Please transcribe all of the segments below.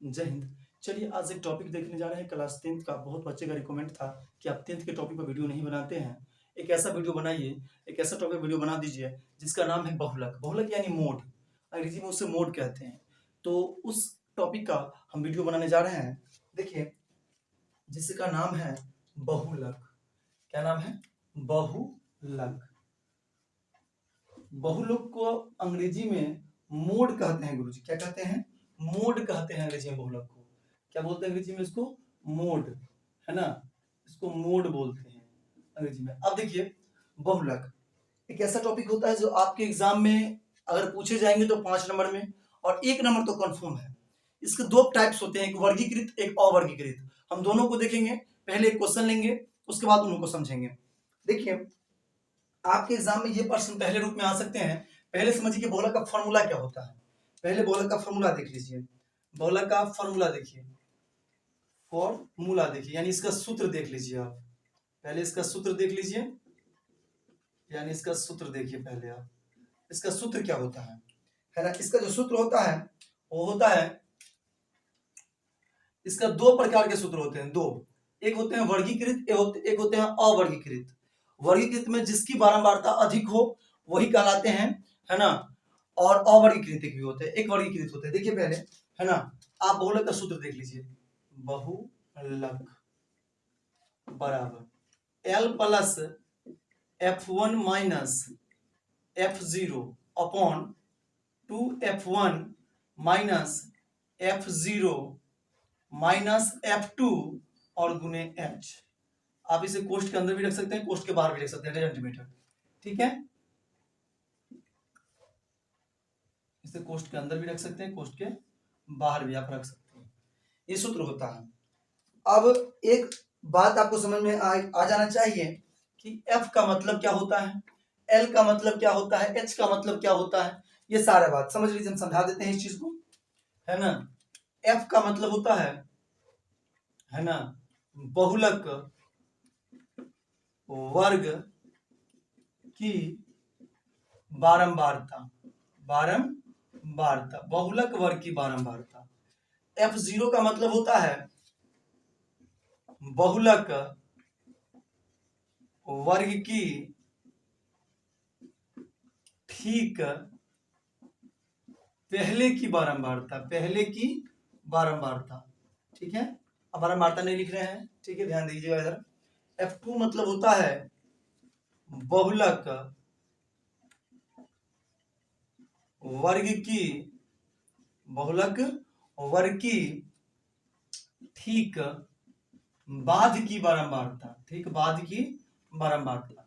जय हिंद। चलिए आज एक टॉपिक देखने जा रहे हैं क्लास 10th का। बहुत बच्चे का रिकमेंड था कि आप 10th के टॉपिक पर वीडियो नहीं बनाते हैं, एक ऐसा वीडियो बनाइए, एक ऐसा टॉपिक वीडियो बना दीजिए जिसका नाम है बहुलक। बहुलक यानी मोड, अंग्रेजी में उसे मोड कहते हैं। तो उस टॉपिक का हम वीडियो बनाने जा रहे हैं। देखिए, जिसका नाम है बहुलक। क्या नाम है? बहुलक। बहुलक को अंग्रेजी में मोड कहते हैं गुरुजी। क्या कहते हैं? मोड कहते हैं अंग्रेजी में बहुलक को। क्या बोलते हैं अंग्रेजी में इसको? मोड, है ना। इसको मोड बोलते हैं अंग्रेजी में। अब देखिए, बहुलक एक ऐसा टॉपिक होता है जो आपके एग्जाम में अगर पूछे जाएंगे तो 5 नंबर में, और 1 नंबर तो कंफर्म है। इसके दो टाइप्स होते हैं, एक वर्गीकृत, एक अवर्गीकृत। हम दोनों को देखेंगे। पहले एक क्वेश्चन लेंगे, उसके बाद उनको समझेंगे। देखिए, आपके एग्जाम में ये प्रश्न पहले रूप में आ सकते हैं। पहले समझिए कि बहुलक का फॉर्मूला क्या होता है। पहले बहुलक का फॉर्मूला देख लीजिए। बहुलक का फॉर्मूला देखिए, फॉर्मूला देखिए यानी इसका सूत्र देख लीजिए आप। पहले इसका सूत्र देख लीजिए, यानी इसका सूत्र देखिए पहले आप। इसका सूत्र क्या होता है ना। इसका जो सूत्र होता है वो होता है, इसका दो प्रकार के सूत्र होते हैं, दो। एक होते हैं वर्गीकृत, एक होते हैं अवर्गीकृत। वर्गीकृत में जिसकी बारंबारता अधिक हो वही कहलाते हैं, है ना। और अवर्गीकृत भी होते हैं, एक वर्गीकृत होते हैं। देखिए पहले, है ना, आप बहुलक का सूत्र देख लीजिए। बहुलक बराबर L plus F1 minus F0 upon 2F1 minus F0 minus F2 और गुने H। आप इसे कोष्ठ के अंदर भी रख सकते हैं, कोष्ठ के बाहर भी रख सकते हैं, डजंट मैटर। ठीक है, इसे कोष्ठ के अंदर भी रख सकते हैं, कोष्ठ के बाहर भी आप रख सकते हैं। ये सूत्र होता है। अब एक बात आपको समझ में आ जाना चाहिए कि F का मतलब क्या होता है, L का मतलब क्या होता है, H का मतलब क्या होता है। ये सारा बात समझ लीजिए, हम समझा देते हैं इस चीज को, है ना। F का मतलब होता है ना, बहुलक वर्ग की बारंबारता। बारंबारता, बहुलक वर्ग की बारंबारता। F0 का मतलब होता है बहुलक वर्ग की ठीक पहले की बारंबारता, पहले की बारंबारता। ठीक है, अब बारंबारता नहीं लिख रहे हैं, ठीक है, ध्यान दीजिएगा इधर। F2 मतलब होता है बहुलक वर्ग की, बहुलक वर्ग की ठीक बाद की बारंबारता, ठीक बाद की बारंबारता।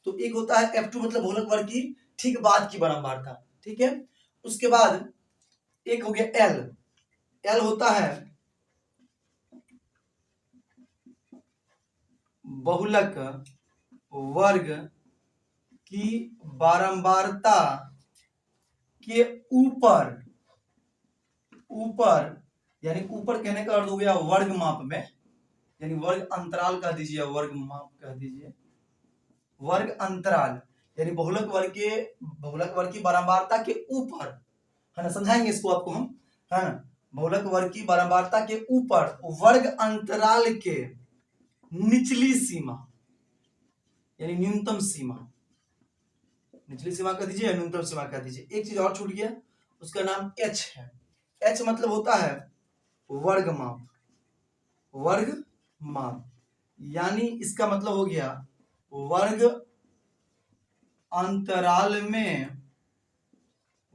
तो एक होता है F2 मतलब बहुलक वर्ग की ठीक बाद की बारंबारता। ठीक है, उसके बाद एक हो गया L। L होता है बहुलक वर्ग की बारंबारता के ऊपर, ऊपर यानी ऊपर कहने का अर्थ हो गया वर्ग माप में, यानी वर्ग अंतराल कह दीजिए, वर्ग माप कह दीजिए, वर्ग अंतराल यानी बहुलक वर्ग की बारंबारता के ऊपर, है ना। समझाएंगे इसको आपको हम, है ना। बहुलक वर्ग की बारंबारता के ऊपर वर्ग अंतराल के निचली सीमा यानी न्यूनतम सीमा, निचली सीमा कह दीजिए, न्यूनतम सीमा कह दीजिए। एक चीज और छूट गया, उसका नाम H है। H मतलब होता है वर्ग माप, वर्ग माप यानी इसका मतलब हो गया वर्ग अंतराल में,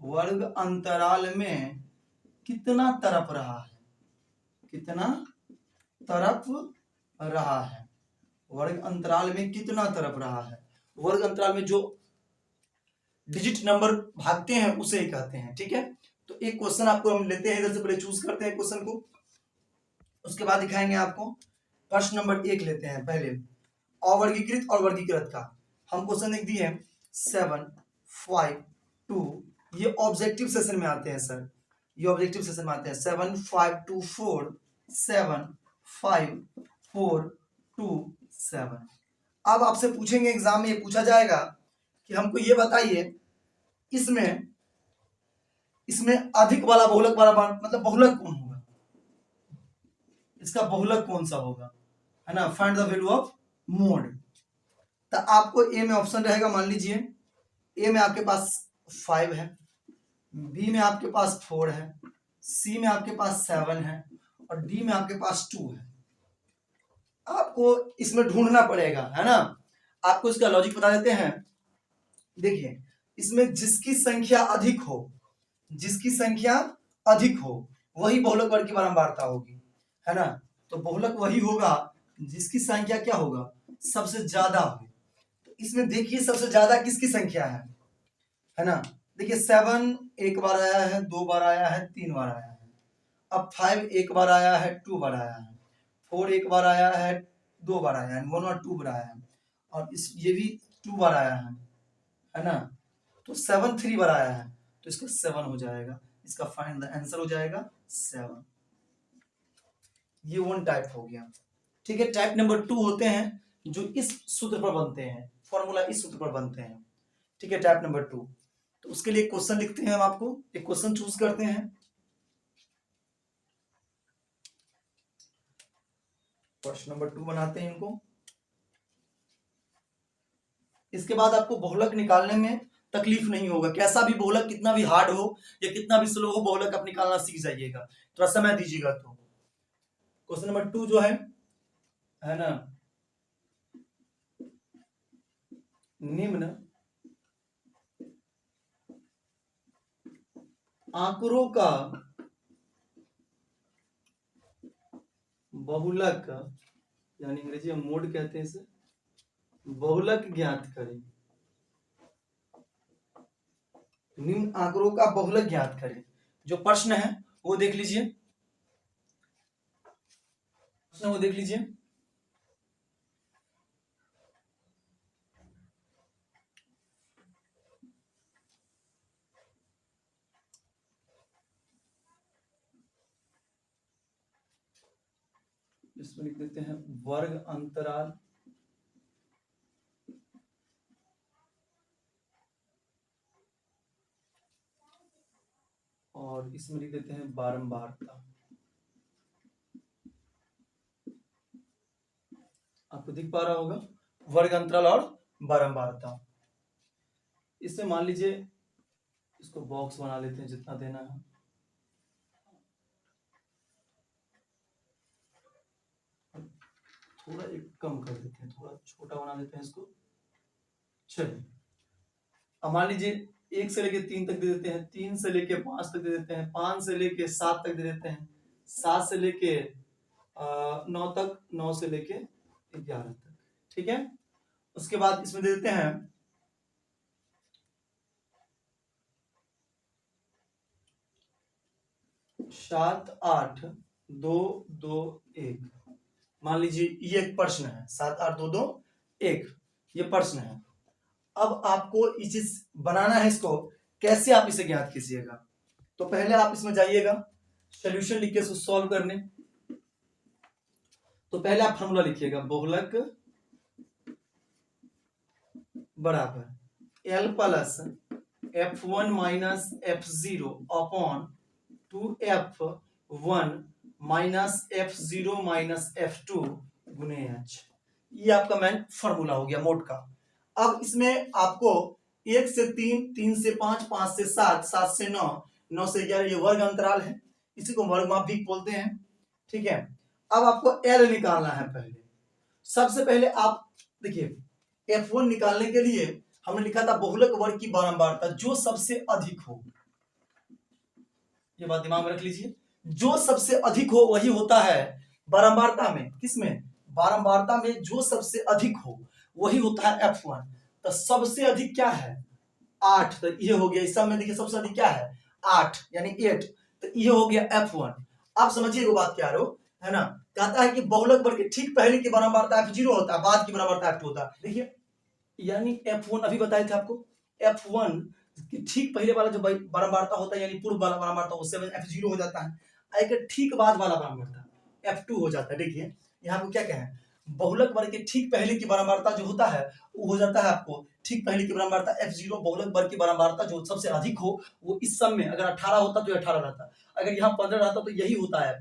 वर्ग अंतराल में कितना तरफ रहा है, कितना तरफ रहा है, वर्ग अंतराल में कितना तरफ रहा है। वर्ग अंतराल में जो डिजिट नंबर भागते हैं उसे ही कहते हैं। ठीक है, तो एक क्वेश्चन आपको हम लेते हैं, इधर से पहले चूज करते हैं क्वेश्चन को, उसके बाद दिखाएंगे आपको। प्रश्न नंबर 1 लेते हैं पहले, अवर्गीकृत और वर्गीकृत का। हम क्वेश्चन लिख दिए 7, 5, 2। ये ऑब्जेक्टिव सेशन में आते हैं सर, ये ऑब्जेक्टिव सेशन में आते हैं। 7, 5, 2, 4, 7, 5, 4, 2, 7। अब आपसे पूछेंगे एग्जाम में, ये पूछा जाएगा कि हमको ये बताइए इसमें अधिक वाला बहुलक वाला मतलब बहुलक कौन होगा। इसका बहुलक कौन सा होगा, है ना, find the value of mode. तो आपको ए में ऑप्शन रहेगा, मान लीजिए ए में आपके पास 5 है, बी में आपके पास 4 है, सी में आपके पास 7 है और डी में आपके पास 2 है। आपको इसमें ढूंढना पड़ेगा, है ना। आपको इसका लॉजिक बता देते हैं। देखिए, इसमें जिसकी संख्या अधिक हो, जिसकी संख्या अधिक हो वही बहुलक वर्ग की बारंबारता होगी, है ना। तो बहुलक वही होगा जिसकी संख्या क्या होगा, सबसे ज्यादा हो। तो इसमें देखिए सबसे ज्यादा किसकी संख्या है ना। देखिए 7 एक बार आया है, 2 बार आया है, 3 बार आया है। अब 5 एक बार आया है, 2 बार आया है, 4 एक बार आया है, 2 बार आया है, 1 और 2 बार आया है, और इस ये भी 2 बार आया है ना। तो 7 3 बार आया है, तो इसका 7 हो जाएगा, इसका फाइंड द आंसर हो जाएगा 7। ये 1 टाइप हो गया, ठीक है। टाइप नंबर 2 होते हैं जो इस सूत्र पर बनते हैं, फॉर्मूला इस सूत्र पर बनते हैं, ठीक है। टाइप नंबर 2, तो उसके लिए क्वेश्चन लिखते हैं हम, आपको एक क्वेश्चन चूज करते हैं। क्वेश्चन नंबर 2 बनाते हैं इनको। इसके बाद आपको बहुलक निकालने में तकलीफ नहीं होगा, कैसा भी बहुलक, कितना भी हार्ड हो या कितना भी स्लो हो, बहुलक आप निकालना सीख जाइएगा, थोड़ा समय दीजिएगा। तो क्वेश्चन नंबर 2 जो है ना, निम्न आंकड़ों का बहुलक, यानी अंग्रेजी में मोड कहते हैं इसे, बहुलक ज्ञात करें। निम्न आंकड़ों का बहुलक ज्ञात करें। जो प्रश्न है वो देख लीजिए, प्रश्न वो देख लीजिए। इसमें लिख देते हैं वर्ग अंतराल और इसमें लिख देते हैं बारंबारता। आपको दिख पा रहा होगा वर्ग अंतराल और बारंबारता। इसमें मान लीजिए इसको बॉक्स बना लेते हैं जितना देना है, थोड़ा एक कम कर देते हैं, थोड़ा छोटा बना देते हैं इसको। चलिए अब मान लीजिए 1 से लेके 3 तक दे देते हैं, 3 से लेके 5 तक दे देते हैं, 5 से लेके 7 तक दे देते हैं, 7 से लेके 9 तक, 9 से लेके 11 तक, ठीक है। उसके बाद इसमें दे देते हैं 7 8 2 2 1। मान लीजिए ये एक प्रश्न है, 7 8 2 2 1, ये प्रश्न है। अब आपको ये चीज बनाना है, इसको कैसे आप इसे ज्ञात कीजिएगा। तो पहले आप इसमें जाइएगा सॉल्यूशन लिख के सॉल्व करने। तो पहले आप फॉर्मूला लिखिएगा, बहुलक बराबर L plus F1 minus F0 upon 2F1 minus F0 minus F2 गुने H। ये आपका मेन फॉर्मूला हो गया मोड का। अब इसमें आपको 1 से 3, 3 से 5, 5 से 7, 7 से 9, 9 से 11 ये वर्ग अंतराल है, इसी को वर्ग माप भी बोलते हैं, ठीक है। अब आपको L निकालना है। पहले सबसे पहले आप देखिए F1 निकालने के लिए हमने लिखा था बहुलक वर्ग की बारंबारता जो सबसे अधिक हो। ये बात दिमाग में रख लीजिए, जो सबसे अधिक हो वही होता है बारंबारता में। किसमें? बारंबारता में जो सबसे अधिक हो वही होता है F1। तो सबसे अधिक क्या है? 8। तो ये हो गया, इस सब में देखिए सबसे अधिक क्या है? 8 यानी 8। तो ये हो गया F1। आप समझिए वो बात क्या है ना। कहता है कि बहुलक वर्ग के ठीक पहले की बारंबारता F0 होता है, बाद की बारंबारता F2 होता है। देखिए यानी F1 अभी बताए थे आपको, F1 कि ठीक पहले वाला जो बारंबारता होता है यानी पूर्व वाला बारंबारता उससे F0 हो जाता है, अगर ठीक बाद वाला बारंबारता F2 हो जाता है। देखिए यहाँ पे क्या कहें, बहुलक वर्ग के ठीक पहले की बारंबारता जो होता है वो हो जाता है आपको ठीक पहले की बारंबारता F0। बहुलक वर्ग की बारंबारता जो सबसे अधिक हो वो इस सब में अगर 18 होता तो 18 रहता, अगर यहाँ 15 रहता तो यही होता है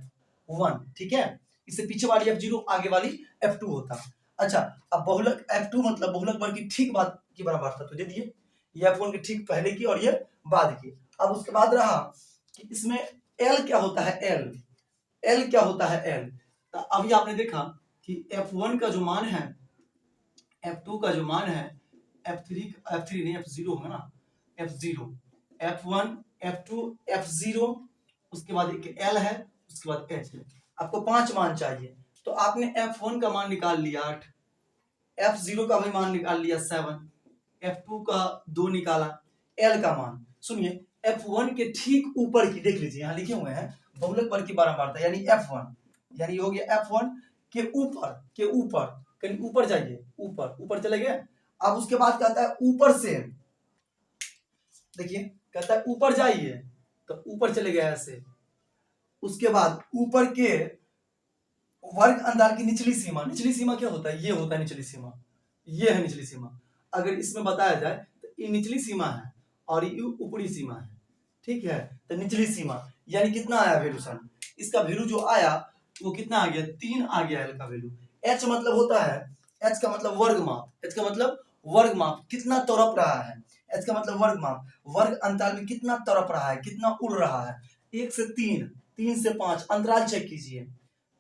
F1, ठीक है। इससे पीछे वाली F0 आगे वाली F2 होता। अच्छा, अब बहुलक F2 मतलब बहुलक वर्ग की ठीक बाद की बराबर था, तो दे दिए ये F1 के ठीक पहले की और ये बाद की। अब उसके बाद रहा कि इसमें L क्या होता है, L क्या होता है L। तो अभी आपने देखा कि F1 का जो मान है, F2 का जो मान है, F3 नहीं F0 होगा ना, F0, F1, F2, F0, उसके बाद एक L है, उसके बाद H है। आपको 5 मान चाहिए, तो आपने F1 का मान निकाल लिया 8, F0 का भी मान निकाल लिया 7, F2 का 2 निकाला, L का मान सुनिए F1 के ठीक ऊपर की देख लीजिए, यहाँ लिखे हुए हैं बहुलक वर्ग की बारंबारता, यानी F1, यानी हो गया F1 के ऊपर कहीं ऊपर जाइए, ऊपर चले गए। अब उसके बाद कहता है ऊपर से, देखिए कहता है ऊपर जाइए, तो ऊपर चले गए ऐसे। उसके बाद ऊपर के वर्ग अंतर की निचली सीमा क्या होता है, ये होता है निचली सीमा, ये है निचली सीमा। अगर इसमें बताया जाए तो ये निचली सीमा है और ये ऊपरी सीमा है, ठीक है। तो निचली सीमा यानी कितना आया वैल्यू सन, इसका वैल्यू जो आया वो कितना आ गया, 3 आ गया L का वैल्यू। H मतलब होता है, H का मतलब वर्ग माप, H का मतलब वर्ग माप, कितना तड़प रहा है, H का मतलब वर्ग माप, वर्ग अंतराल में कितना तड़प रहा है, कितना उड़ रहा है। 1 से 3, 3 से 5 अंतराल चेक कीजिए,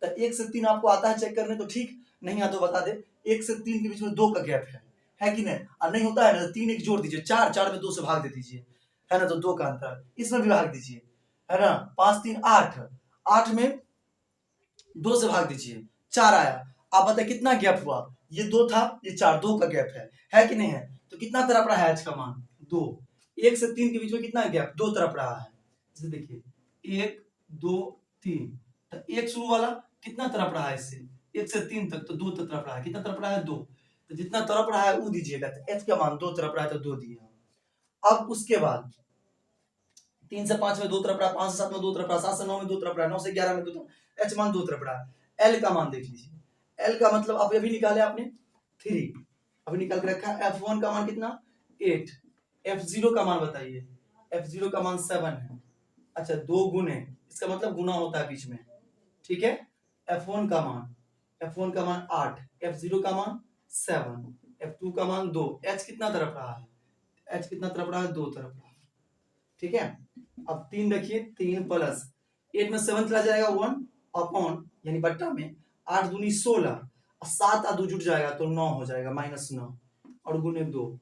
तो 1 से 3 आपको आता है चेक करने, तो ठीक, नहीं आता तो बता दे। 1 से 3 के बीच में 2 का गैप है कि नहीं, और नहीं होता है ना, 3 1 जोड़ दीजिए, 4 में 2 से भाग दे दीजिए, है ना, तो 2 का अंतर, इसमें भी भाग दीजिए, है ना, 5 3 8, 8 में 2 से भाग दीजिए, 4 आया। आप बताइए कितना गैप हुआ, ये 2 था, ये 4, 2 का गैप है कि नहीं है। तो कितना तरफ रहा है H का मान 2, 1 से 3 के बीच में कितना गैप, 2 तरफ रहा है। जैसे देखिए 1 2 3, तो एक शुरू वाला कितना तरफ रहा है इससे 1 से 3 तक, तो 2 तरफ रहा है, कितना तरफ रहा है 2, तो जितना तरफ रहा है वो दीजिएगा। तो H का मान 2 तरफ रहा है, तो 2 दिए। अब उसके बाद 3 से 5 में 2 तरफ रहा, 5 से 7 में 2 तरफ रहा, 7 से 9 में 2 तरफ रहा, 9 से 11 में 2 तरफ, H मान 2 तरफ रहा। L का मान देख लीजिए, L का मतलब आप अभी निकाले आपने 3, अभी निकाल के रखा। F1 का मान कितना 8, F0 का मान बताइए, F0 का मान 7 है। अच्छा 2 गुने, इसका मतलब गुना होता है बीच में, ठीक है। F1 का मान 8, F0 का मान 7, F2 का मान 2, H कितना तरफ रहा है, H कितना तरफ रहा है, 2 तरफ रहा है, ठीक है। अब 3 रखिए, 3 प्लस 8 में 7 चला जाएगा 1 अपॉन यानी बट्टा में 8 दूनी 16, 7 और 2 जुट जाएगा तो 9 हो जाएगा, -9 और गुने 2।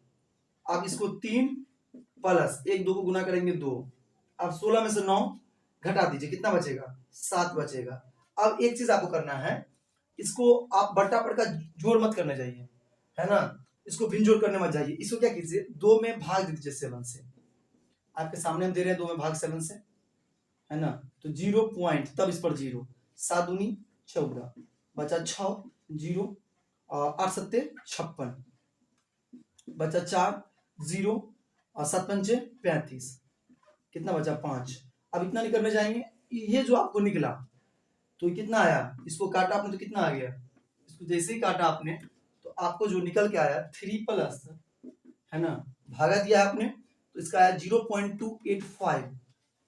अब इसको 3 प्लस 1 2 को गुना करेंगे 2, अब 16 में से 9 घटा दीजिए, कितना बचेगा 7 बचेगा। अब एक चीज आपको करना है, इसको आप बट्टा पर का जोड़ मत करने जाइए, है ना, इसको भिन्न जोड़ करने मत जाइए। इसको क्या कीजिए 2 में भाग दे दीजिए 7 से, आपके सामने हम दे रहे हैं 2 में भाग 7 से, है ना, तो 0 पॉइंट, तब इस पर 0, 7 दूनी 14, बचा 6 0 और 8 7 56, बचा 4 0 और 7 पंचे 35, कितना बचा 5। अब इतना नहीं करने जाएंगे, ये जो आपको निकला तो कितना आया, इसको काटा आपने तो कितना आ गया, इसको जैसे ही काटा आपने तो आपको जो निकल के आया 3 प्लस, है ना, भागा दिया आपने तो इसका आया 0.285,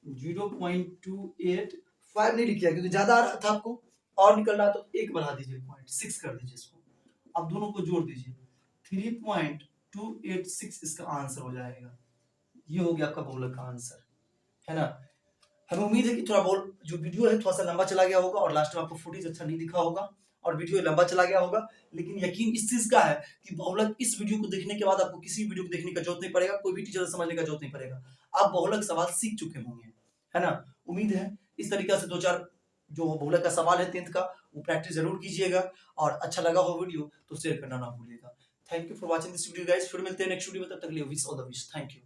0.285 नहीं लिखा क्योंकि ज्यादा आ रहा था आपको और निकल रहा, तो 1 बढ़ा दीजिए 0.6 कर दीजिए इसको। अब दोनों को जोड़ दीजिए, 3.286 इसका आंसर हो जाएगा। ये हो गया आपका बहुलक का आंसर, है ना। हमें उम्मीद है कि थोड़ा बहुत जो वीडियो है थोड़ा सा लंबा चला गया होगा और लास्ट में आपको फुटेज अच्छा नहीं दिखा होगा और वीडियो लंबा चला गया होगा, लेकिन यकीन इस चीज का है कि बहुलक इस वीडियो को देखने के बाद आपको किसी वीडियो को देखने का जरूरत नहीं पड़ेगा, कोई भी टीचर समझने का जरूरत नहीं पड़ेगा, आप बहुलक सवाल सीख चुके होंगे, है ना। उम्मीद है इस तरीके से 2-4 जो बहुलक का सवाल है 10th का वो प्रैक्टिस जरूर कीजिएगा, और अच्छा लगा हो वीडियो तो शेयर करना ना भूलिएगा। Thank you for watching this video guys, फिर मिलते हैं नेक्स्ट वीडियो में, तब तक के लिए wish all the best, thank you.